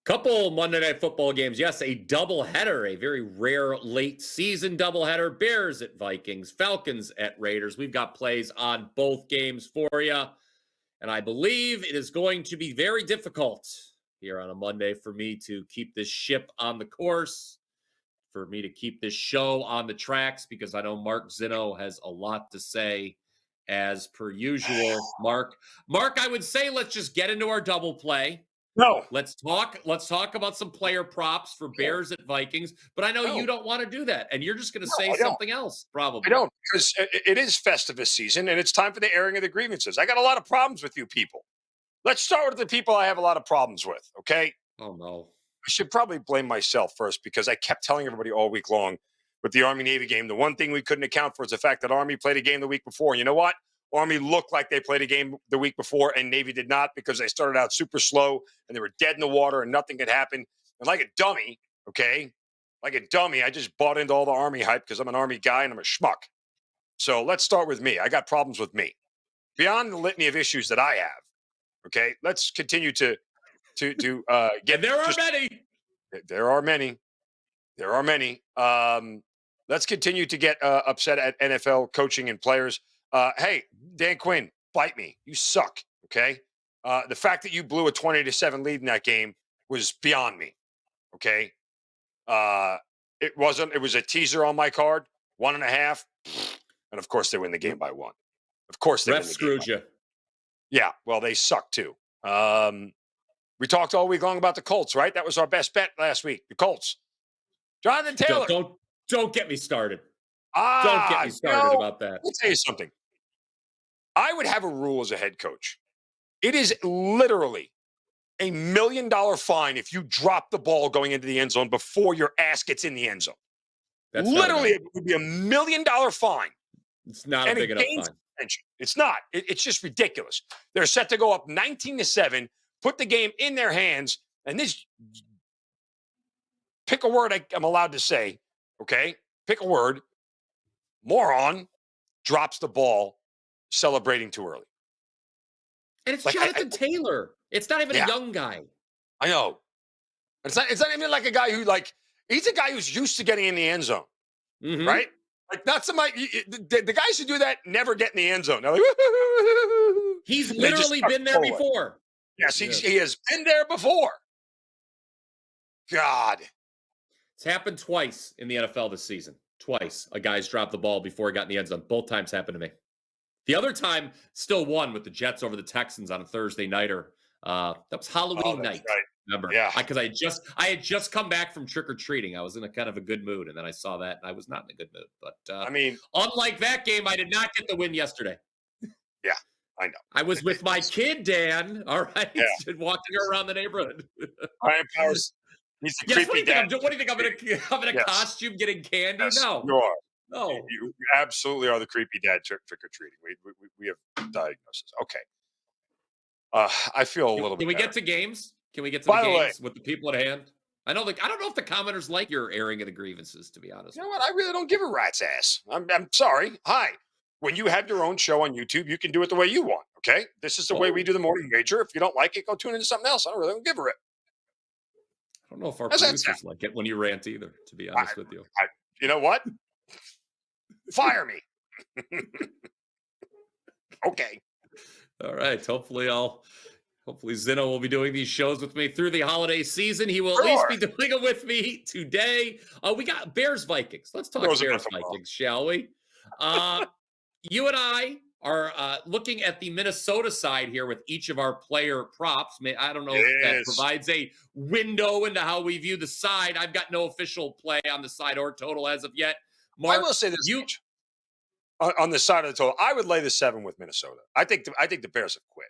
Couple Monday Night Football games. Yes, a doubleheader, a very rare late season doubleheader. Bears at Vikings, Falcons at Raiders. We've got plays on both games for you. And I believe it is going to be very difficult here on a Monday for me to keep this ship on the course, for me to keep this show on the tracks, because I know Mark Zinno has a lot to say as per usual. Mark, I would say let's just get into our double play. No. Let's talk about some player props for Bears at Vikings, but I know you No. don't want to do that, and you're just going to say I don't. something else, I probably. don't, because it is Festivus season and it's time for the airing of the grievances. I got a lot of problems with you people. Let's start with the people I have a lot of problems with, okay? Oh no. I should probably blame myself first because I kept telling everybody all week long with the Army Navy game. The one thing we couldn't account for is the fact that Army played a game the week before. And you know what? Army looked like they played a game the week before, and Navy did not, because they started out super slow and they were dead in the water and nothing could happen. And like a dummy, okay? Like a dummy, I just bought into all the Army hype because I'm an Army guy and I'm a schmuck. So let's start with me. I got problems with me. Beyond the litany of issues that I have, okay? Let's continue to get. And there are just many. there are many. There are many. Let's continue to get upset at NFL coaching and players. Hey, Dan Quinn, bite me. You suck. Okay. The fact that you blew a 20-7 lead in that game was beyond me. Okay. It wasn't. It was a teaser on my card, 1.5, and of course they win the game by 1. Of course they Ref win the game. screwed you. Yeah. Well, they suck too. We talked all week long about the Colts, right? That was our best bet last week. The Colts. Jonathan Taylor. Don't get me started. Don't get me started about that. Let me tell you something. I would have a rule as a head coach. It is literally $1 million fine if you drop the ball going into the end zone before your ass gets in the end zone. That's Literally, it would be $1 million fine. It's not a big enough fine. Attention. It's not. It's just ridiculous. They're set to go up 19-7, put the game in their hands, and this. Pick a word I'm allowed to say, okay? Pick a word. Moron drops the ball celebrating too early. And it's like, Jonathan Taylor. It's not even a young guy. I know. It's not even like a guy who, he's a guy who's used to getting in the end zone, right? Like, not somebody, the guys who do that never get in the end zone. They're like, he's literally been there before. Yes, he has been there before. God. It's happened twice in the NFL this season. Twice. A guy's dropped the ball before he got in the end zone. Both times happened to me. The other time, still won with the Jets over the Texans on a Thursday nighter. That was Halloween night. Right. Remember? Yeah. Because I had just come back from trick-or-treating. I was in a kind of a good mood, and then I saw that, and I was not in a good mood. But unlike that game, I did not get the win yesterday. Yeah, I know. I was with my kid, Dan. All right, walking around the neighborhood. Brian Powers. He's the creepy dad. What do you think? I'm in a costume getting candy? Yes, no, you are. No, you absolutely are the creepy dad trick or treating. We have diagnosis. Okay. I feel a little bit. Can we get to games? Can we get to the games with the people at hand? I don't know if the commenters like your airing of the grievances, to be honest. You know what? I really don't give a rat's ass. I'm sorry. Hi. When you have your own show on YouTube, you can do it the way you want. Okay. This is the way we do the morning wager. If you don't like it, go tune into something else. I don't give a rip. I don't know if our producers like it when you rant either, to be honest with you. You know what? Fire me. Okay. All right. Hopefully Zinno will be doing these shows with me through the holiday season. He will at least be doing it with me today. We got Bears Vikings. Let's talk Bears Vikings, shall we? You and I are looking at the Minnesota side here with each of our player props. I don't know if that provides a window into how we view the side. I've got no official play on the side or total as of yet. Mark, I will say this on the side of the total. I would lay the 7 with Minnesota. I think the Bears have quit.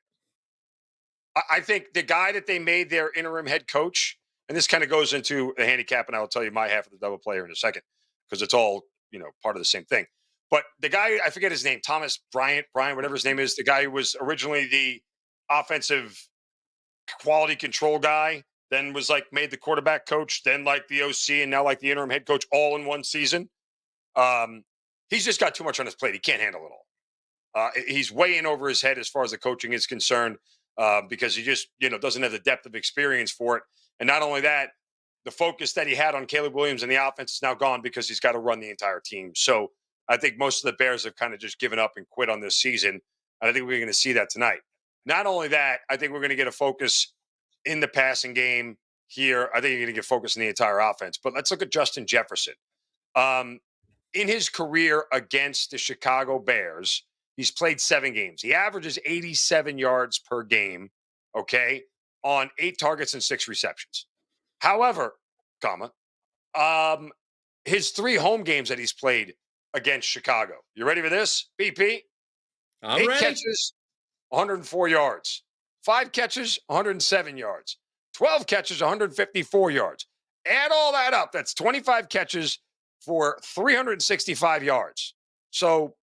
I think the guy that they made their interim head coach, and this kind of goes into the handicap, and I will tell you my half of the double player in a second because it's all part of the same thing. But the guy, I forget his name, Bryan, whatever his name is, the guy who was originally the offensive quality control guy, then was made the quarterback coach, then the OC, and now the interim head coach all in one season. He's just got too much on his plate. He can't handle it all. He's way in over his head as far as the coaching is concerned. because he just, doesn't have the depth of experience for it. And not only that, the focus that he had on Caleb Williams and the offense is now gone because he's got to run the entire team. So I think most of the Bears have kind of just given up and quit on this season. And I think we're going to see that tonight. Not only that, I think we're going to get a focus in the passing game here. I think you're going to get focus in the entire offense. But let's look at Justin Jefferson. In his career against the Chicago Bears, he's played 7 games. He averages 87 yards per game, okay, on 8 targets and 6 receptions. However, his 3 home games that he's played against Chicago. You ready for this, BP? I'm 8 ready. catches, 104 yards. 5 catches, 107 yards. 12 catches, 154 yards. Add all that up. That's 25 catches for 365 yards. So,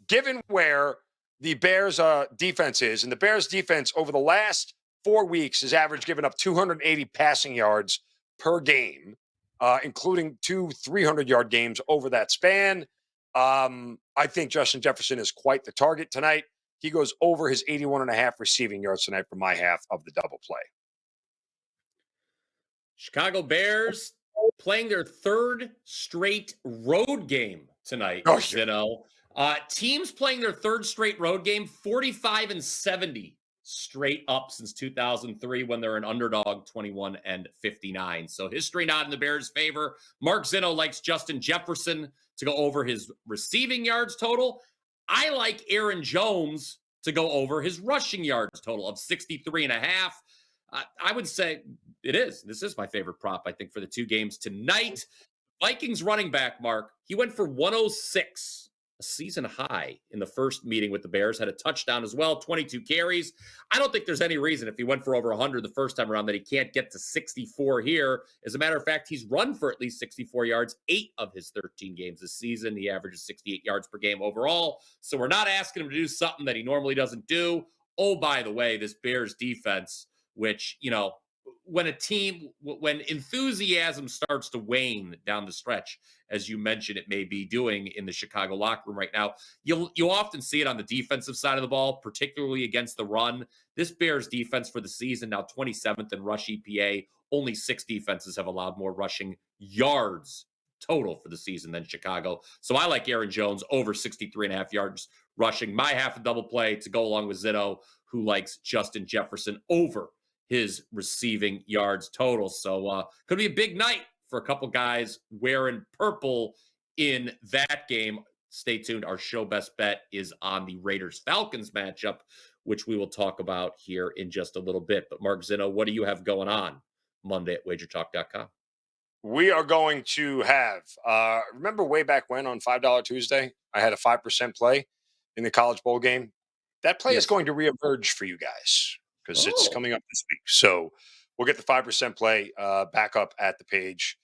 given where the Bears' defense is, and the Bears' defense over the last 4 weeks has averaged giving up 280 passing yards per game, including 2 300-yard games over that span. I think Justin Jefferson is quite the target tonight. He goes over his 81.5 receiving yards tonight for my half of the double play. Chicago Bears playing their 3rd straight road game tonight, Oh, Zinno. Teams playing their 3rd straight road game, 45-70 straight up since 2003 when they're an underdog, 21-59. So history not in the Bears' favor. Mark Zinno likes Justin Jefferson to go over his receiving yards total. I like Aaron Jones to go over his rushing yards total of 63.5. I would say this is my favorite prop, I think, for the 2 games tonight. Vikings running back, Mark, he went for 106, a season high in the first meeting with the Bears, had a touchdown as well, 22 carries. I don't think there's any reason if he went for over 100 the first time around that he can't get to 64 here. As a matter of fact, he's run for at least 64 yards 8 of his 13 games this season. He averages 68 yards per game overall. So we're not asking him to do something that he normally doesn't do. Oh, by the way, this Bears defense, which, when enthusiasm starts to wane down the stretch, as you mentioned, it may be doing in the Chicago locker room right now, you'll often see it on the defensive side of the ball, particularly against the run. This Bears defense for the season, now 27th in rush EPA. Only 6 defenses have allowed more rushing yards total for the season than Chicago. So I like Aaron Jones over 63.5 yards rushing. My half a double play to go along with Zinno, who likes Justin Jefferson over his receiving yards total. So could be a big night for a couple guys wearing purple in that game. Stay tuned. Our show best bet is on the Raiders-Falcons matchup, which we will talk about here in just a little bit. But Mark Zinno, what do you have going on Monday at WagerTalk.com? We are going to have, remember way back when on $5 Tuesday, I had a 5% play in the College Bowl game? That play is going to reemerge for you guys because it's coming up this week. So we'll get the 5% play back up at the page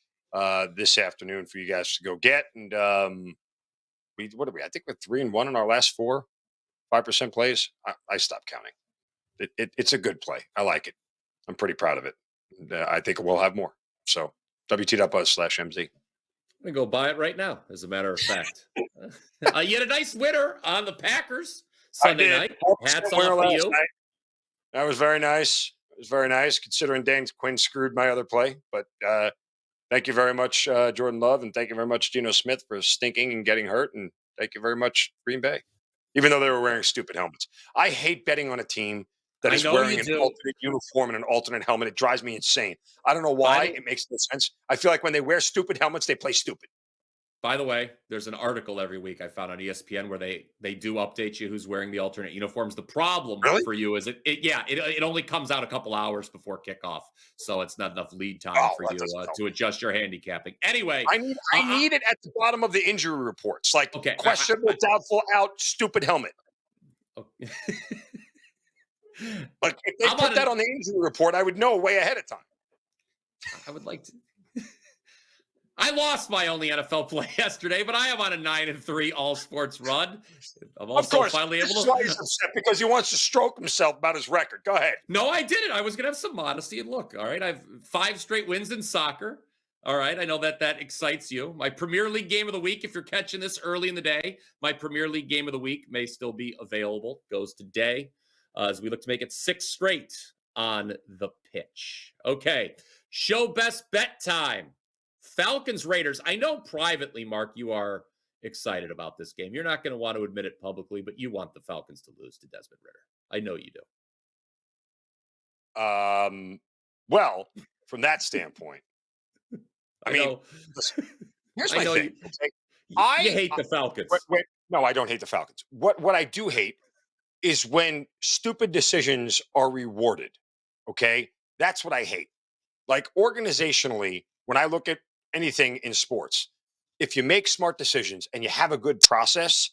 this afternoon for you guys to go get. And what are we? I think we're 3-1 in our last 4 5% plays. I stopped counting. It's a good play. I like it. I'm pretty proud of it. And, I think we'll have more. So WT.buzz/MZ. I'm going to go buy it right now, as a matter of fact. You had a nice winner on the Packers Sunday night. Hats off to you. Night. That was very nice. It was very nice, considering Dan Quinn screwed my other play. But thank you very much, Jordan Love, and thank you very much, Geno Smith, for stinking and getting hurt. And thank you very much, Green Bay, even though they were wearing stupid helmets. I hate betting on a team that is wearing an alternate uniform and an alternate helmet. It drives me insane. I don't know why. It makes no sense. I feel like when they wear stupid helmets, they play stupid. By the way, there's an article every week I found on ESPN where they do update you who's wearing the alternate uniforms. The problem for you is it only comes out a couple hours before kickoff, so it's not enough lead time for you to adjust your handicapping. Anyway, I need it at the bottom of the injury reports, like questionable, doubtful, out, stupid helmet. Okay. Like if they put that on the injury report, I would know way ahead of time. I would like to. I lost my only NFL play yesterday, but I am on a 9-3 all sports run. I'm also finally able to. That's why he's upset, because he wants to stroke himself about his record. Go ahead. No, I didn't. I was going to have some modesty and look. All right, I have 5 straight wins in soccer. All right, I know that excites you. My Premier League game of the week, if you're catching this early in the day, my Premier League game of the week may still be available. Goes today. as we look to make it 6 straight on the pitch. Okay, show best bet time. Falcons Raiders. I know privately, Mark, you are excited about this game. You're not going to want to admit it publicly, but you want the Falcons to lose to Desmond Ritter. I know you do. Well, from that standpoint, I mean, know. listen, here's I my know thing. you. Okay? You hate the Wait, Falcons. wait, no, I don't hate the Falcons. What I do hate is when stupid decisions are rewarded. Okay, that's what I hate. Like organizationally, when I look at anything in sports, if you make smart decisions and you have a good process,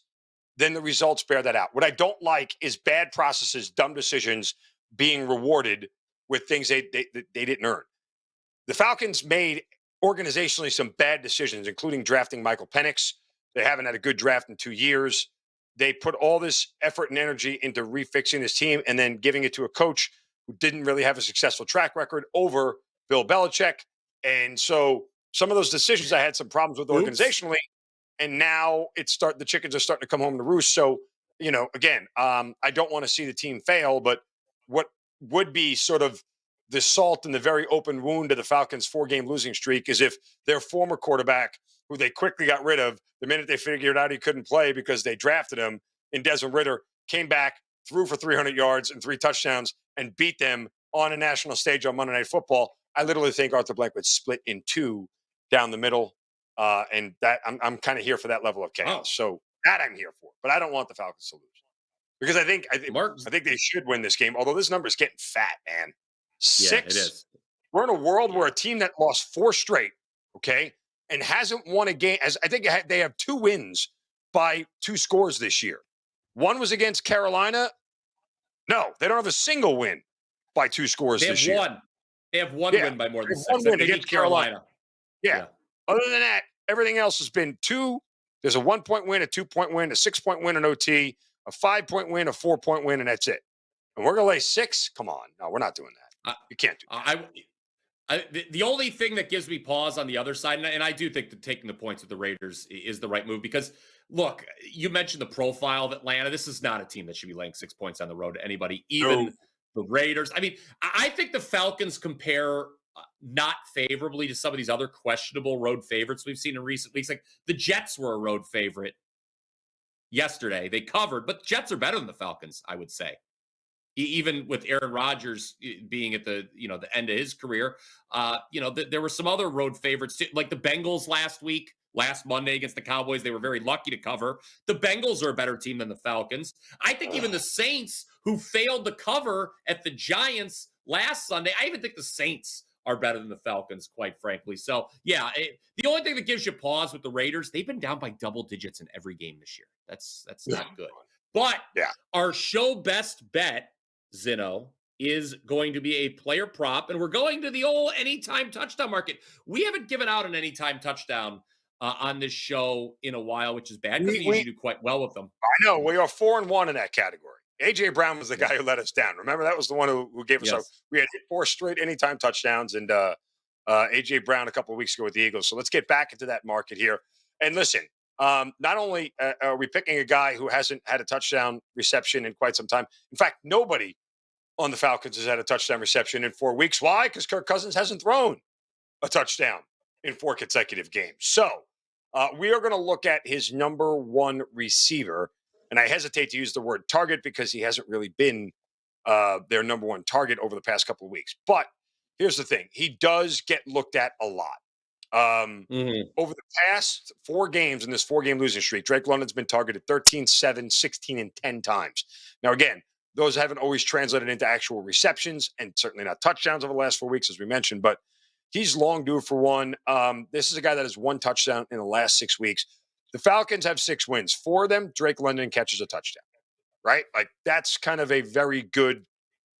then the results bear that out. What I don't like is bad processes, dumb decisions being rewarded with things they didn't earn. The Falcons made organizationally some bad decisions, including drafting Michael Penix. They haven't had a good draft in 2 years. They put all this effort and energy into refixing this team and then giving it to a coach who didn't really have a successful track record over Bill Belichick. And so some of those decisions I had some problems with Oops. organizationally, and now the chickens are starting to come home to roost. So, again, I don't want to see the team fail, but what would be sort of the salt in the very open wound of the Falcons' 4-game losing streak is if their former quarterback, who they quickly got rid of the minute they figured out he couldn't play because they drafted him in Desmond Ritter, came back, threw for 300 yards and 3 touchdowns, and beat them on a national stage on Monday Night Football. I literally think Arthur Blank would split in 2 down the middle, and that I'm kind of here for that level of chaos. Oh, So that I'm here for, but I don't want the Falcons to lose because Mark. I think they should win this game. Although this number is getting fat, man. Yeah, it 6. is. We're in a world where Yeah. a team that lost 4 straight, okay, and hasn't won a game. As I think they have 2 wins by 2 scores this year. One was against Carolina. No, they don't have a single win by 2 scores They have this year. one. They have one Yeah, win by more they than have 1 6. win They beat against Carolina. Carolina. Yeah. Yeah. Other than that, everything else has been 2. There's a 1-point win, a 2-point win, a 6-point win in OT, a 5-point win, a 4-point win, and that's it. And we're gonna lay 6. Come on, no, we're not doing that. I, You can't do that. the only thing that gives me pause on the other side, and I do think that taking the points with the Raiders is the right move because, look, you mentioned the profile of Atlanta. This is not a team that should be laying 6 points on the road to anybody, No. even the Raiders. I mean, I think the Falcons compare not favorably to some of these other questionable road favorites we've seen in recent weeks. Like the Jets were a road favorite yesterday. They covered, but the Jets are better than the Falcons, I would say. Even with Aaron Rodgers being at the end of his career, there were some other road favorites too, like the Bengals last Monday against the Cowboys. They were very lucky to cover. The Bengals are a better team than the Falcons. I think even the Saints, who failed to cover at the Giants last Sunday, I even think the Saints are better than the Falcons, quite frankly. So, yeah, the only thing that gives you pause with the Raiders, they've been down by double digits in every game this year. That's not good. But Yeah. our show best bet, Zinno, is going to be a player prop, and we're going to the old anytime touchdown market. We haven't given out an anytime touchdown on this show in a while, which is bad because we usually do quite well with them. I know we are 4-1 in that category. AJ Brown was the Yeah. guy who let us down. Remember, that was the one who gave us we had hit 4 straight anytime touchdowns, and AJ Brown a couple of weeks ago with the Eagles. So let's get back into that market here. And listen, not only are we picking a guy who hasn't had a touchdown reception in quite some time. In fact, nobody on the Falcons has had a touchdown reception in 4 weeks. Why? Because Kirk Cousins hasn't thrown a touchdown in 4 consecutive games. So we are going to look at his number 1 receiver. And I hesitate to use the word target because he hasn't really been their number 1 target over the past couple of weeks. But here's the thing. He does get looked at a lot. Over the past 4 games in this 4-game losing streak, Drake London's been targeted 13, 7, 16, and 10 times. Now, again, those haven't always translated into actual receptions and certainly not touchdowns over the last 4 weeks, as we mentioned, but he's long due for one. This is a guy that has 1 touchdown in the last 6 weeks. The Falcons have 6 wins. 4 of them, Drake London catches a touchdown, right? Like that's kind of a very good,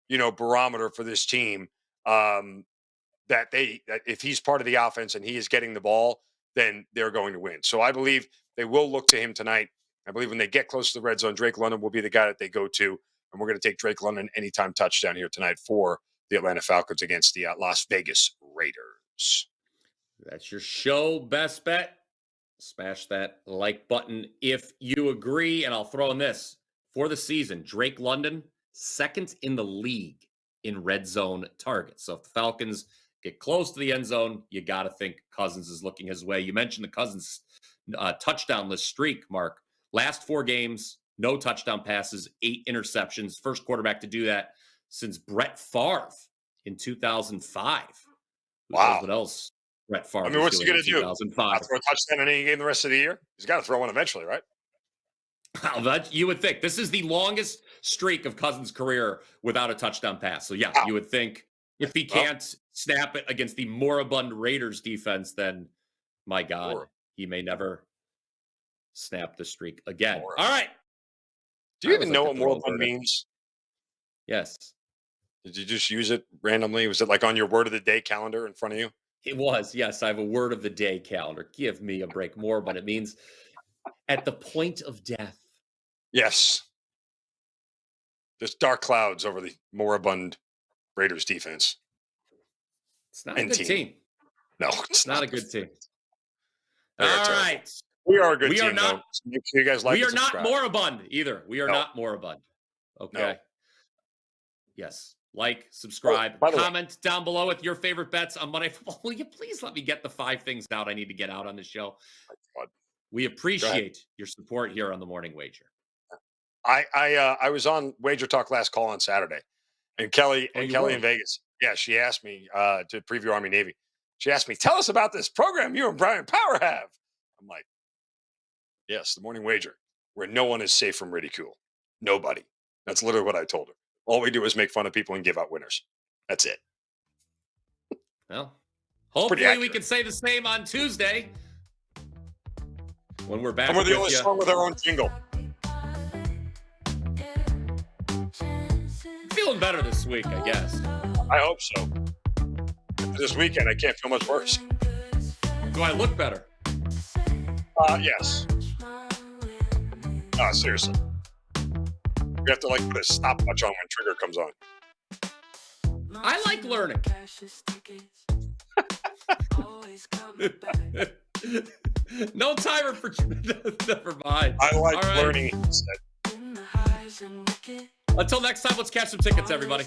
barometer for this team. That if he's part of the offense and he is getting the ball, then they're going to win. So I believe they will look to him tonight. I believe when they get close to the red zone, Drake London will be the guy that they go to. And we're going to take Drake London anytime touchdown here tonight for the Atlanta Falcons against the Las Vegas Raiders. That's your show best bet. Smash that like button if you agree. And I'll throw in this for the season. Drake London, second in the league in red zone targets. So if the Falcons get close to the end zone, you got to think Cousins is looking his way. You mentioned the Cousins touchdown-less streak, Mark. Last 4 games, no touchdown passes, 8 interceptions. First quarterback to do that since Brett Favre in 2005. Wow. What else Brett Favre I mean, what's he going to do? 2005. Not throw a touchdown in any game the rest of the year? He's got to throw one eventually, right? You would think. This is the longest streak of Cousins' career without a touchdown pass. So, yeah, you would think if he can't snap it against the moribund Raiders defense, then, my God, he may never snap the streak again. All right. Do you even know what moribund means? Yes. Did you just use it randomly? Was it like on your word of the day calendar in front of you? It was. Yes, I have a word of the day calendar. Give me a break. Moribund. It means at the point of death. Yes. There's dark clouds over the moribund Raiders defense. It's not a good team. No, it's not a good team. All right. We are a good team, though. Make sure you guys like We are not moribund either. We are not moribund. Okay. No. Yes. Like, subscribe, by the comment down below with your favorite bets on Monday Football. Will you please let me get the 5 things out I need to get out on the show? We appreciate your support here on the Morning Wager. I was on WagerTalk last call on Saturday, and Kelly in Vegas. Yeah, she asked me to preview Army Navy. She asked me, "Tell us about this program you and Bryan Power have." I'm like, "Yes, the Morning Wager, where no one is safe from ridicule. Nobody." That's literally what I told her. All we do is make fun of people and give out winners. That's it. Well, hopefully we can say the same on Tuesday when we're back. And we're the only song with our own jingle. Feeling better this week, I guess. I hope so. This weekend, I can't feel much worse. Do I look better? Yes. Seriously. You have to put a stopwatch on when Trigger comes on. I like learning. No timer for never mind. I like learning instead. Until next time, let's catch some tickets, everybody.